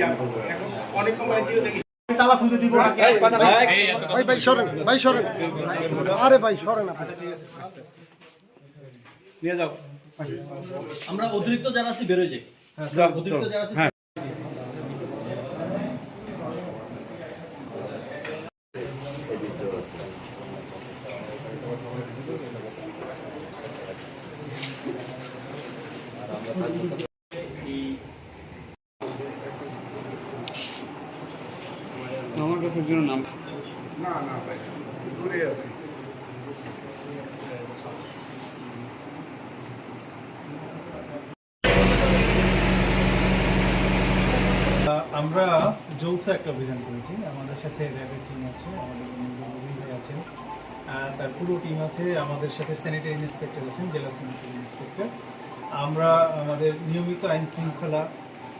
এখন অনেক কোম্পানি দেখি তালা খুঁজে দিব ভাই সরেন আরে ভাই সরেন আপনি নিয়ে যাও আমরা অতিরিক্ত যারা আছি বের হয়ে যাই অতিরিক্ত যারা আছে আমার কাছে যেন নাম না ভাই দূরে আছে আমরা যৌথ একটা অভিযান করেছি। আমাদের সাথে র্যাবের টিম আছে, আমাদের ভাই আছেন, তার পুরো টিম আছে, আমাদের সাথে স্যানিটারি ইন্সপেক্টর আছেন, জেলা স্যানিটারি ইন্সপেক্টর। আমরা আমাদের নিয়মিত আইন শৃঙ্খলা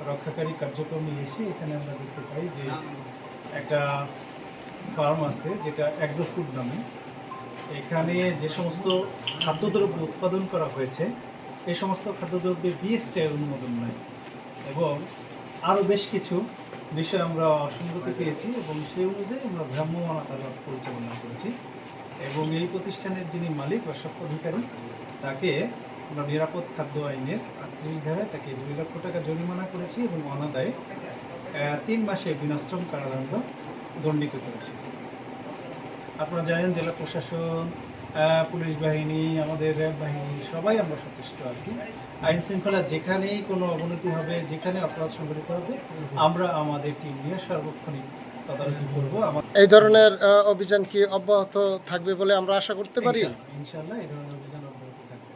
রক্ষাকারী কার্যক্রমে এসে এখানে আমরা দেখতে পাই যে একটা ফার্ম আছে যেটা অ্যাগ্রো ফুড নামে। এখানে যে সমস্ত খাদ্যদ্রব্য উৎপাদন করা হয়েছে এই সমস্ত খাদ্যদ্রব্যের বিএসটিআই অনুমোদন নয় এবং আরও বেশ কিছু বিষয় আমরা অসঙ্গতি পেয়েছি এবং সেই অনুযায়ী আমরা ভ্রাম্যমাণ আদালত পরিচালনা করেছি এবং এই প্রতিষ্ঠানের যিনি মালিক বা স্বত্বাধিকারী তাকে আমরা নিরাপদ খাদ্য আইনের ৩৮ ধারায় তাকে ২ লক্ষ টাকা জরিমানা করেছি এবং অনাদায়ে ৩ মাসে বিনাশ্রম কারাদণ্ড দণ্ডিত করেছি। আপনারা জানেন জেলা প্রশাসন, পুলিশ বাহিনী, আমাদের র্যাব বাহিনী সবাই আমরা সচেষ্ট আছি। আইন শৃঙ্খলা যেখানেই কোনো অবনতি হবে, যেখানে অপরাধ সংঘটিত হবে, আমরা আমাদের টিম নিয়ে সার্বক্ষণিক তদারকি করব। এই ধরনের অভিযান কি অব্যাহত থাকবে বলে আমরা আশা করতে পারি? ইনশাআল্লাহ এই ধরনের অভিযান অব্যাহত থাকবে।